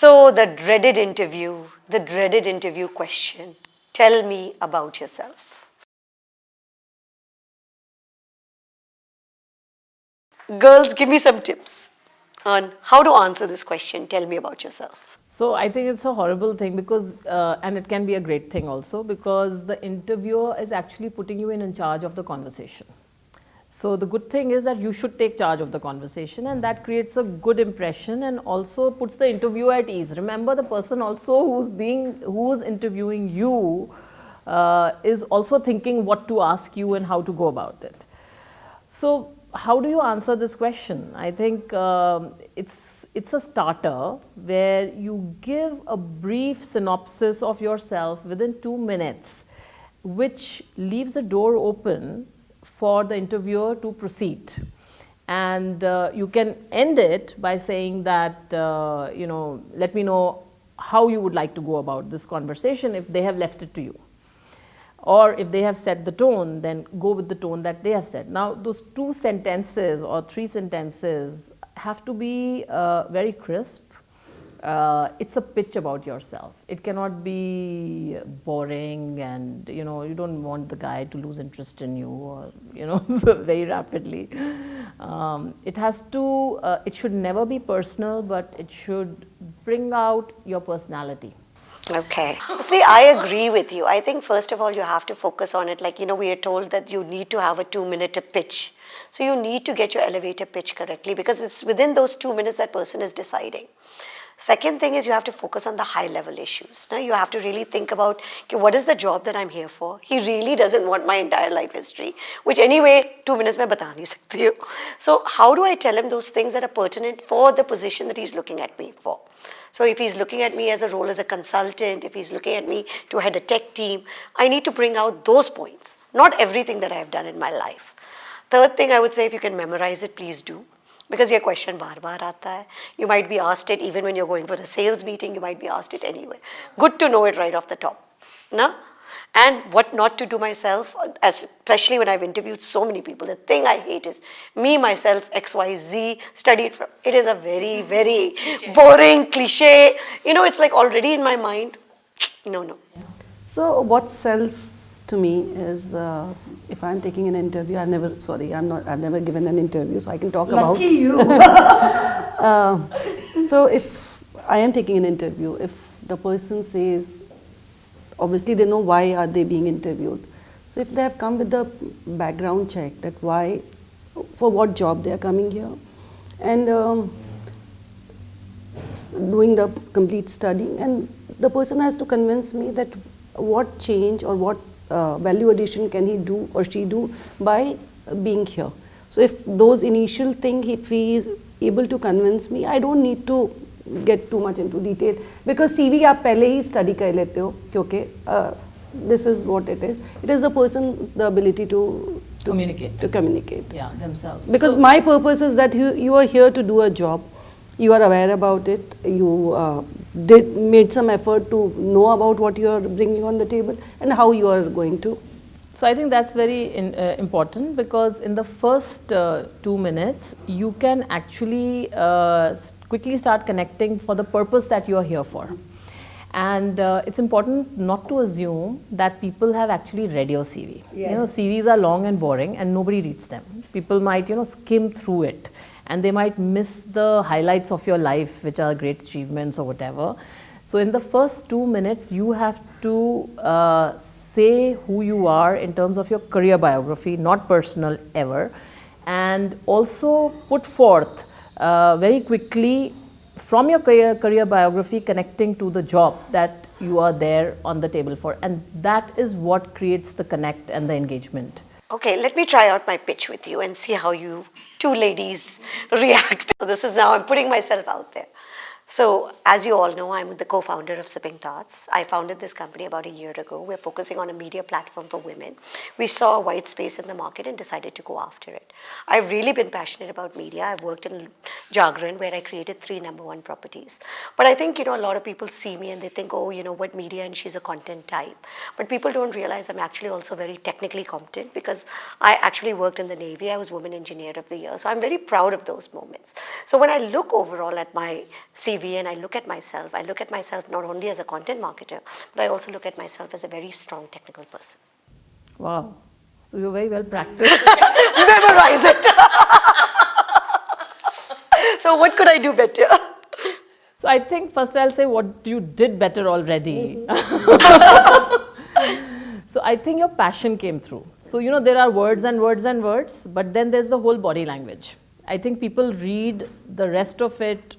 So the dreaded interview question. Tell me about yourself. Girls, give me some tips on how to answer this question. Tell me about yourself. So I think it's a horrible thing because, and it can be a great thing also, because the interviewer is actually putting you in charge of the conversation. So the good thing is that you should take charge of the conversation, and that creates a good impression and also puts the interviewer at ease. Remember, the person also who's interviewing you is also thinking what to ask you and how to go about it. So how do you answer this question? I think it's a starter where you give a brief synopsis of yourself within 2 minutes, which leaves a door open for the interviewer to proceed. And you can end it by saying that, let me know how you would like to go about this conversation if they have left it to you. Or if they have set the tone, then go with the tone that they have set. Now, those 2 sentences or 3 sentences have to be very crisp. It's a pitch about yourself. It cannot be boring, and you don't want the guy to lose interest in you, or so very rapidly. It should never be personal, but it should bring out your personality. Okay. See, I agree with you. I think first of all, you have to focus on it. Like, we are told that you need to have a 2-minute pitch. So you need to get your elevator pitch correctly, because it's within those 2 minutes that person is deciding. Second thing is you have to focus on the high level issues. Now you have to really think about, okay, what is the job that I'm here for? He really doesn't want my entire life history, which anyway 2 minutes mein bata nahi sakti hu. So how do I tell him those things that are pertinent for the position that he's looking at me for? So if he's looking at me as a role as a consultant, if he's looking at me to head a tech team, I need to bring out those points, not everything that I have done in my life. Third thing I would say, if you can memorize it, please do. Because your question baar aata hai. You might be asked it even when you're going for a sales meeting, you might be asked it anyway. Good to know it right off the top. No? And what not to do myself, especially when I've interviewed so many people, the thing I hate is me, myself, XYZ, studied from. It is a very, very boring cliche. It's like already in my mind. No. So what sells to me is if I'm taking an interview, I've never given an interview, so I can talk about. Lucky you. So if I am taking an interview, if the person says, obviously they know why are they being interviewed. So if they have come with the background check that why, for what job they are coming here, and doing the complete study, and the person has to convince me that what change or what value addition can he do or she do by being here. So if those initial thing, if he is able to convince me, I don't need to get too much into detail, because CV आप पहले ही study कर लेते हो, क्योंकि this is what it is. It is the person, the ability to communicate. Yeah, themselves. Because my purpose is that you are here to do a job. You are aware about it. You made some effort to know about what you are bringing on the table and how you are going to. So I think that's very important, because in the first 2 minutes, you can actually quickly start connecting for the purpose that you are here for. And it's important not to assume that people have actually read your CV. Yes. CVs are long and boring and nobody reads them. People might, skim through it, and they might miss the highlights of your life, which are great achievements or whatever. So in the first 2 minutes, you have to say who you are in terms of your career biography, not personal ever, and also put forth very quickly from your career biography connecting to the job that you are there on the table for. And that is what creates the connect and the engagement. Okay, let me try out my pitch with you and see how you 2 ladies react. So this is now, I'm putting myself out there. So, as you all know, I'm the co-founder of Sipping Thoughts. I founded this company about a year ago. We're focusing on a media platform for women. We saw a white space in the market and decided to go after it. I've really been passionate about media. I've worked in Jagran, where I created 3 #1 properties. But I think, a lot of people see me and they think, oh, what media, and she's a content type. But people don't realize I'm actually also very technically competent, because I actually worked in the Navy. I was Women Engineer of the Year. So I'm very proud of those moments. So when I look overall at my CV, TV and I look at myself not only as a content marketer, but I also look at myself as a very strong technical person. Wow. So you're very well practiced. Memorize it. So what could I do better? So I think first I'll say what you did better already. So I think your passion came through. So there are words and words and words, but then there's the whole body language. I think people read the rest of it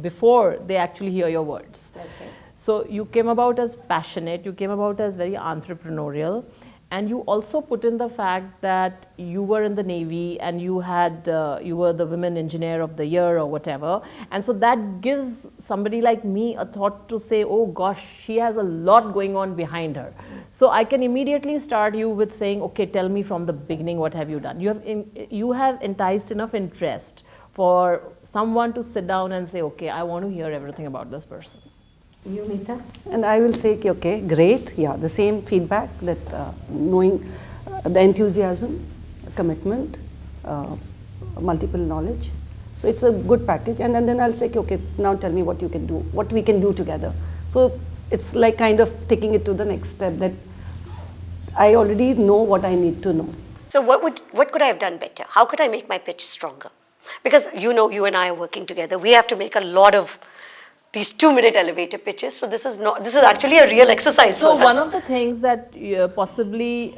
before they actually hear your words. Okay. So you came about as passionate, you came about as very entrepreneurial, and you also put in the fact that you were in the Navy and you were the Women Engineer of the Year or whatever. And so that gives somebody like me a thought to say, oh gosh, she has a lot going on behind her. So I can immediately start you with saying, okay, tell me from the beginning, what have you done? You have enticed enough interest for someone to sit down and say, okay, I want to hear everything about this person. You, Meeta? And I will say, okay, great. Yeah, the same feedback that knowing the enthusiasm, commitment, multiple knowledge. So it's a good package. And then I'll say, okay, now tell me what you can do, what we can do together. So it's like kind of taking it to the next step that I already know what I need to know. So what could I have done better? How could I make my pitch stronger? Because you and I are working together. We have to make a lot of these 2-minute elevator pitches. So this is actually a real exercise So for us. one of the things that possibly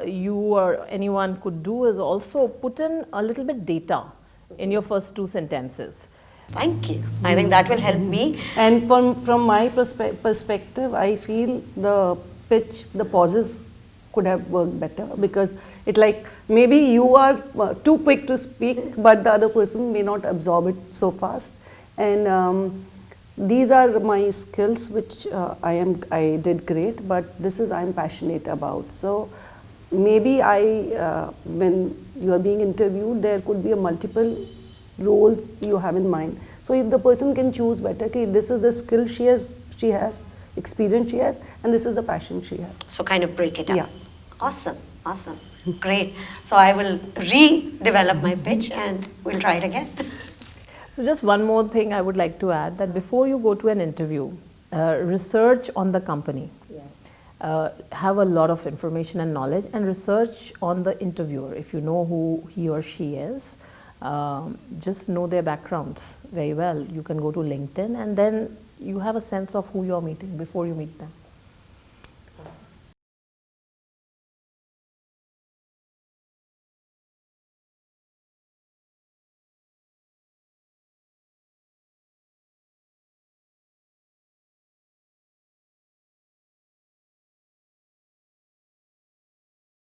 you or anyone could do is also put in a little bit data in your first 2 sentences. Thank you. I think that will help me. And from my perspective, I feel the pitch, the pauses could have worked better, because it like maybe you are too quick to speak, but the other person may not absorb it so fast. And these are my skills which I did great, but I'm passionate about. So maybe when you are being interviewed, there could be a multiple roles you have in mind. So if the person can choose better, okay, this is the skill she has, experience she has, and this is the passion she has. So kind of break it up. Yeah. Awesome. Great. So I will redevelop my pitch and we'll try it again. So just one more thing I would like to add, that before you go to an interview, research on the company. Yes. Have a lot of information and knowledge, and research on the interviewer. If you know who he or she is, just know their backgrounds very well. You can go to LinkedIn and then you have a sense of who you're meeting before you meet them.